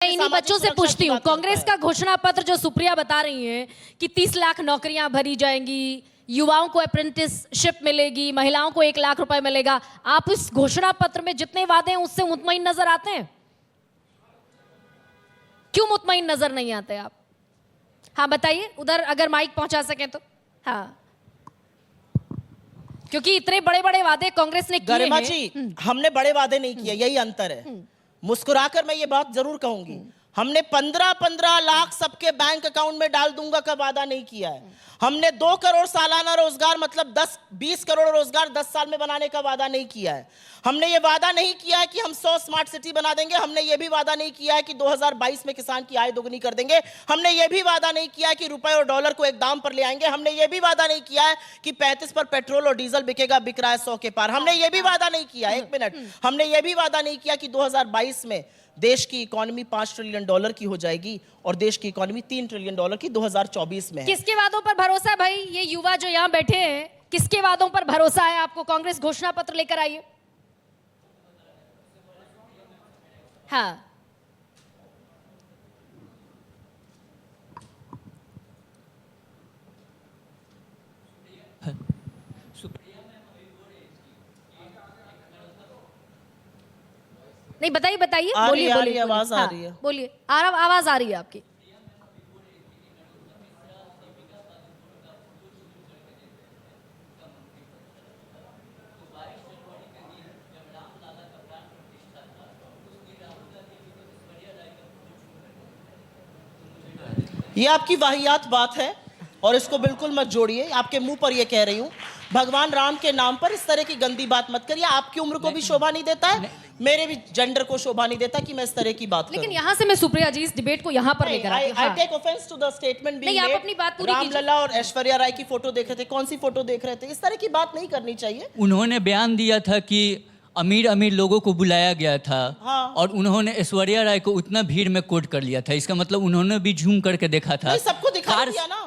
इन्हीं बच्चों से पूछती हूँ, कांग्रेस का घोषणा पत्र जो सुप्रिया बता रही हैं कि 30 लाख नौकरियां भरी जाएंगी, युवाओं को अप्रेंटिसशिप मिलेगी, महिलाओं को 1 लाख रुपए मिलेगा। आप इस घोषणा पत्र में जितने वादे हैं उससे मुतमईन नजर आते हैं? क्यों मुतमईन नजर नहीं आते आप? हाँ बताइए, उधर अगर माइक पहुंचा सके तो। हाँ, क्योंकि इतने बड़े बड़े वादे कांग्रेस ने किए हैं। गरिमा जी, हमने बड़े वादे नहीं किए, यही अंतर है। मुस्कुराकर मैं ये बात जरूर कहूंगी, हमने 15-15 लाख सबके बैंक अकाउंट में डाल दूंगा का वादा नहीं किया है। हमने 2 करोड़ सालाना रोजगार मतलब 10-20 करोड़ रोजगार 10 साल में बनाने का वादा नहीं किया है। हमने ये वादा नहीं किया है कि हम 100 स्मार्ट सिटी बना देंगे। हमने ये भी वादा नहीं किया है कि 2022 में किसान की आय दोगुनी कर देंगे। हमने ये भी वादा नहीं किया है कि रुपए और डॉलर को एक दाम पर ले आएंगे। हमने ये भी वादा नहीं किया है कि 35 पर पेट्रोल और डीजल बिकेगा, बिक रहा है 100 के पार। हमने ये भी वादा नहीं किया, एक मिनट, हमने ये भी वादा नहीं किया कि 2022 में देश की इकोनॉमी $5 ट्रिलियन की हो जाएगी और देश की इकोनॉमी $3 ट्रिलियन की 2024 में है। किसके वादों पर भरोसा है भाई? ये युवा जो यहाँ बैठे हैं, किसके वादों पर भरोसा है आपको? कांग्रेस घोषणा पत्र लेकर आइए। हाँ, नहीं बताइए बताइए, बोलिए बोलिए, आवाज आ रही है, बोलिए, आवाज आ रही है आपकी। ये आपकी वाहियात बात है और इसको बिल्कुल मत जोड़िए। आपके मुंह पर ये कह रही हूं, भगवान राम के नाम पर इस तरह की गंदी बात मत करिए। आपकी उम्र को भी शोभा नहीं देता है, मेरे भी जेंडर को शोभा नहीं देता कि मैं इस तरह की बात करूं। लेकिन यहाँ से मैं सुप्रिया जी इस डिबेट को यहाँ पर लेकर आती हूं। I take offense to the statement being नहीं, made। आप अपनी बात पूरी कीजिए। रामलला और ऐश्वर्या राय की फोटो देख रहे थे, कौन सी फोटो देख रहे थे? इस तरह की बात नहीं करनी चाहिए। उन्होंने बयान दिया था कि अमीर अमीर लोगों को बुलाया गया था। हाँ। और उन्होंने ऐश्वर्या राय को उतना भीड़ में कोट कर लिया था। इसका मतलब उन्होंने भी झूम करके देखा था। सबको दिखा दिया ना।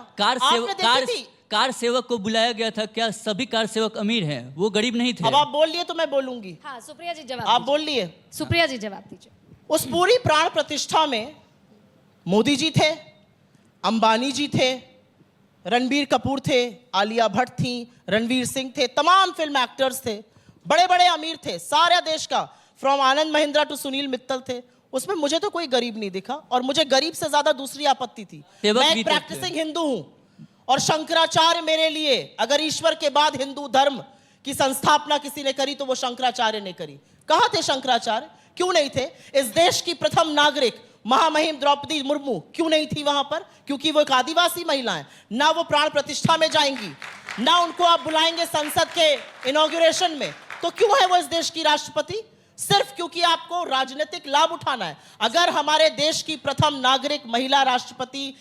कार सेवक को बुलाया गया था। क्या सभी कार सेवक अमीर हैं? वो गरीब नहीं थे। अब आप बोल लिए तो मैं बोलूंगी। हाँ, सुप्रिया जी जवाब आप बोल लिए। सुप्रिया जी जवाब दीजिए। उस पूरी प्राण प्रतिष्ठा में मोदी जी थे, अंबानी जी थे, रणबीर कपूर थे, आलिया भट्ट थी, रणवीर सिंह थे, तमाम फिल्म एक्टर्स थे, बड़े बड़े अमीर थे, सारे देश का, फ्रॉम आनंद महिंद्रा टू सुनील मित्तल थे। उसमें मुझे तो कोई गरीब नहीं दिखा और मुझे गरीब से ज्यादा दूसरी आपत्ति थी। मैं एक प्रैक्टिसिंग हिंदू हूं और शंकराचार्य मेरे लिए, अगर ईश्वर के बाद हिंदू धर्म की संस्थापना किसी ने करी तो वो शंकराचार्य ने करी। कहां थे शंकराचार्य? क्यों नहीं थे? इस देश की प्रथम नागरिक महामहिम द्रौपदी मुर्मू क्यों नहीं थी वहां पर? क्योंकि वो एक आदिवासी महिला है। ना वो प्राण प्रतिष्ठा में जाएंगी, ना उनको आप बुलाएंगे संसद के इनॉग्रेशन में। तो क्यों है वो इस देश की राष्ट्रपति? सिर्फ क्योंकि आपको राजनीतिक लाभ उठाना है। अगर हमारे देश की प्रथम नागरिक महिला राष्ट्रपति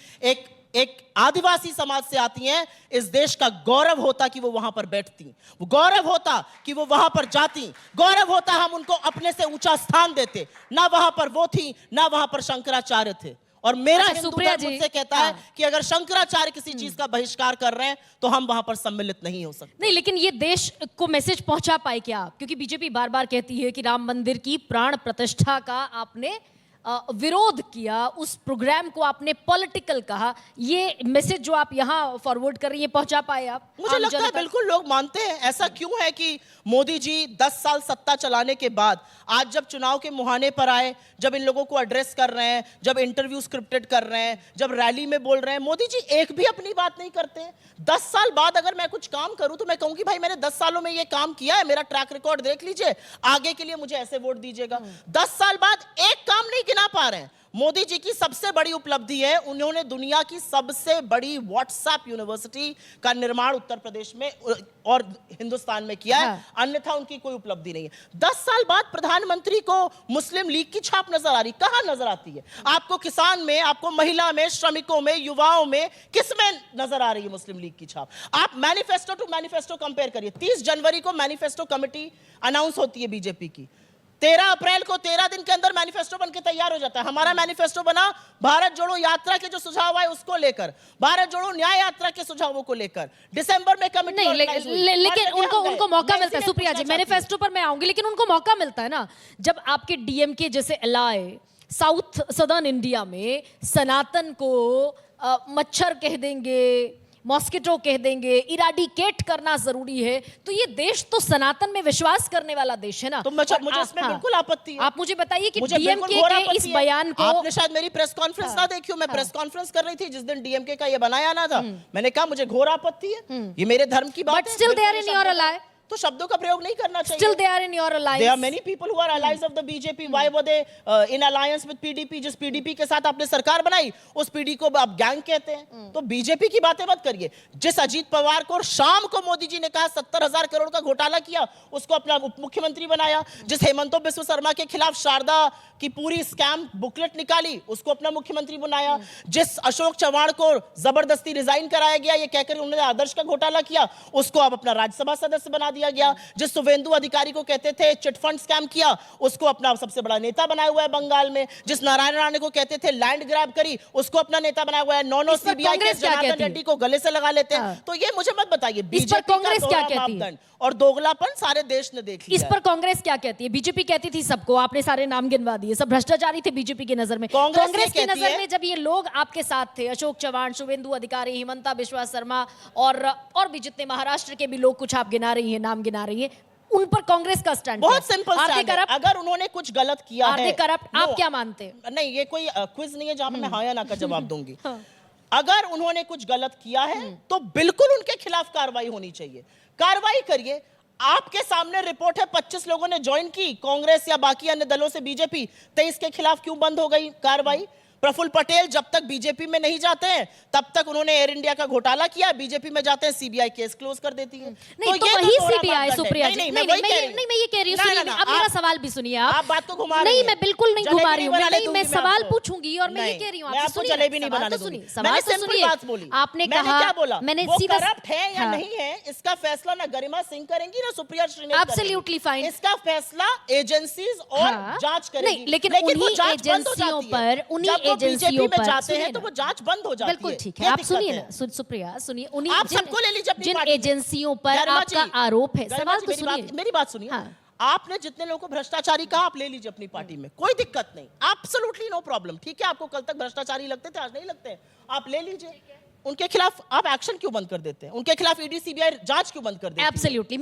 एक आदिवासी समाज से आती हैं, इस देश का गौरव होता कि वो वहां पर बैठती, वो गौरव होता कि वो वहां पर जाती, गौरव होता हम उनको अपने से ऊंचा स्थान देते। ना वहां पर वो थी, ना वहां पर शंकराचार्य थे। और मेरा हिंदू धर्म मुझसे कहता है कि अगर शंकराचार्य किसी चीज का बहिष्कार कर रहे हैं तो हम वहां पर सम्मिलित नहीं हो सकते। नहीं, लेकिन ये देश को मैसेज पहुंचा पाए क्या आप? क्योंकि बीजेपी बार बार कहती है कि राम मंदिर की प्राण प्रतिष्ठा का आपने विरोध किया, उस प्रोग्राम को आपने पॉलिटिकल कहा। ये मैसेज जो आप यहाँ फॉरवर्ड कर रही है, पहुंचा पाए आप? मुझे लगता है बिल्कुल लोग मानते हैं। ऐसा क्यों है कि मोदी जी 10 साल सत्ता चलाने के बाद आज जब चुनाव के मुहाने पर आए, जब इन लोगों को एड्रेस कर रहे हैं, जब इंटरव्यू स्क्रिप्टेड कर रहे हैं, जब रैली में बोल रहे हैं, मोदी जी एक भी अपनी बात नहीं करते हैं। 10 साल बाद अगर मैं कुछ काम करूं तो मैं कहूंगी भाई मैंने 10 सालों में ये काम किया है, मेरा ट्रैक रिकॉर्ड देख लीजिए, आगे के लिए मुझे ऐसे वोट दीजिएगा। 10 साल बाद एक काम नहीं गिना पा रहे हैं। मोदी जी की सबसे बड़ी उपलब्धि है, उन्होंने दुनिया की सबसे बड़ी व्हाट्सएप यूनिवर्सिटी का निर्माण उत्तर प्रदेश में और हिंदुस्तान में किया है। अन्यथा उनकी कोई उपलब्धि नहीं है। 10 साल बाद प्रधानमंत्री को मुस्लिम लीग की छाप नजर आ रही, कहां नजर आती है आपको? किसान में, आपको महिला में, श्रमिकों में, युवाओं में, किस में नजर आ रही है मुस्लिम लीग की छाप? आप मैनिफेस्टो टू मैनिफेस्टो कंपेयर करिए। 30 जनवरी को मैनिफेस्टो कमेटी अनाउंस होती है बीजेपी की, 13 अप्रैल को 13 दिन के अंदर मैनिफेस्टो बनके तैयार हो जाता है। हमारा मैनिफेस्टो बना भारत जोड़ो यात्रा के जो सुझाव आए उसको लेकर, भारत जोड़ो न्याय यात्रा के सुझावों को लेकर दिसंबर में कमेटी नहीं, लेकिन उनको मौका मिलता है। सुप्रिया जी, मैनिफेस्टो पर मैं आऊंगी, लेकिन उनको मौका मिलता है ना, जब आपके डीएमके जैसे एलाय साउथ सदर्न इंडिया में सनातन को मच्छर कह देंगे, मॉस्किटो कह देंगे, इराडिकेट करना जरूरी है, तो ये देश तो सनातन में विश्वास करने वाला देश है ना। तो मुझे इसमें बिल्कुल आपत्ति है। आप मुझे बताइए कि मुझे बिल्कुल डीएमके घोर के आपत्ति इस है। बयान को आपने शायद मेरी प्रेस कॉन्फ्रेंस ना देखी हो, मैं प्रेस कॉन्फ्रेंस कर रही थी जिस दिन डीएमके का ये बनाया ना था, मैंने कहा मुझे घोर आपत्ति है, ये मेरे धर्म की बात बट है, स्टिल दे आर बिल्कुल इन योर शब्दों का- अलाय, तो शब्दों का प्रयोग नहीं करना चाहिए। Still they are in your There are alliance. many people who are allies of the BJP. Why were they in alliance with PDP? जिस PDP के साथ आपने सरकार बनाई, उस पीडी को आप गैंग कहते हैं। तो बीजेपी की बातें मत करिए। जिस अजीत पवार को शाम को मोदी जी ने कहा 70,000 करोड़ का घोटाला किया, उसको अपना उप मुख्यमंत्री बनाया। जिस हेमंतो बिस्व शर्मा के खिलाफ शारदा की पूरी स्कैम बुकलेट निकाली, उसको अपना मुख्यमंत्री बनाया। जिस अशोक चव्हाण को जबरदस्ती रिजाइन कराया गया, ये कहकर उन्होंने आदर्श का घोटाला किया, उसको अब अपना राज्यसभा सदस्य बना दिया गया। जिस शुवेंदु अधिकारी को कहते थे चिटफंड स्कैम किया, उसको अपना सबसे बड़ा नेता बनाया हुआ है बंगाल में। जिस नारायण राणे को कहते थे लैंड ग्रैब करी, उसको अपना नेता बनाया हुआ है। नॉन इस पर सीबीआई के कांग्रेस क्या जनार्दन कहती है? रेड्डी को गले से लगा लेते हैं। हाँ। तो ये मुझे मत बताइए। इस पर बीजेपी का कांग्रेस क्या दोहरा कहती है? मापदंड और दोगलापन सारे देश ने देख इस लिया है। पर कांग्रेस क्या कहती है? बीजेपी कहती थी सबको, आपने सारे नाम गिनवा दिए, सब भ्रष्टाचारी थे बीजेपी की नजर में। कांग्रेस ये कांग्रेस की कहती नजर है- में जब ये लोग आपके साथ थे, अशोक चव्हाण, शुवेंदु अधिकारी, हिमंता बिश्वा शर्मा और भी जितने महाराष्ट्र के भी लोग कुछ आप गिना रही हैं, नाम गिना रही हैं, उन पर कांग्रेस का स्टैंड बहुत सिंपल आर दे स्टैंड है। करप्ट? अगर उन्होंने कुछ गलत किया आर है, दे करप्ट? आप No, क्या मानते हैं? नहीं, ये कोई क्विज नहीं है जहां पे मैं हाँ या ना का जवाब दूंगी। अगर उन्होंने कुछ गलत किया है तो बिल्कुल उनके खिलाफ कार्रवाई होनी चाहिए। कार्रवाई करिए। आपके सामने रिपोर्ट है 25 लोगों ने ज्वाइन की कांग्रेस या बाकी अन्य दलों से बीजेपी, 23 के खिलाफ क्यों बंद हो गई कार्रवाई? प्रफुल्ल पटेल जब तक बीजेपी में नहीं जाते हैं तब तक उन्होंने एयर इंडिया का घोटाला किया, बीजेपी में जाते हैं सीबीआई केस क्लोज कर देती है। नहीं तो ये वही दोहरा सीबीआई मापदंड है। सुप्रिया जी, नहीं, नहीं मैं वही कह रही हूं। मैं ये कह रही हूँ, ना, सुनिए, ना, अब मेरा आप- सवाल भी सुनिए। आप बात को घुमा रही नहीं, हैं। मैं बिल्कुल नहीं जलेबी घुमा रही हूँ, बनाने नहीं, मैं दूंगी सवाल आपको। पूछूंगी और मैं ये नहीं, कह रही हूँ मैं आपसे, आपको सुनिए, जलेबी नहीं सवाल बनाने तो दूंगी। सुनिए, सवाल तो सिंपल सुनिए। बात बोली। आपने मैंने कहा, क्या बोला? मैंने वो सीधा करप्ट है या हाँ। नहीं है, इसका फैसला ना गरिमा सिंह करेंगी ना सुप्रिया श्रीनेत करेंगी। Absolutely fine. इसका फैसला एजेंसीज और हाँ। जांच करेगी। नहीं, लेकिन वो उन्हीं जांच बंद हो एजेंसियों जाती है। पर, उन्हीं जब वो एजेंसियों बीजेपी में पर, जाते सुनिए हैं तो ना। वो जांच बंद हो जाती है। बिल्कुल ठीक है, ये आप दिक्कत सुनिए है। ना, सुप्रिया सुनिए, उन्हीं आप सबको ले लीजिए अपनी जिन पार्टी में। एजेंसियों पर गरिमा आपका जी, आरोप है, गरिमा सवाल जी, तो मेरी सुनिए। बात- मेरी बात सुनिए। हाँ। आपने जितने लोगों को भ्रष्टाचारी कहा, आप ले लीजिए अपनी पार्टी में, कोई दिक्कत नहीं, एब्सोल्युटली नो प्रॉब्लम। ठीक है, आपको कल तक भ्रष्टाचारी लगते थे, आज नहीं लगते हैं, आप ले लीजिए। उनके खिलाफ आप एक्शन क्यों बंद कर देते हैं? उनके खिलाफ ईडी सीबीआई जांच क्यों बंद कर देते हैं? एब्सोल्युटली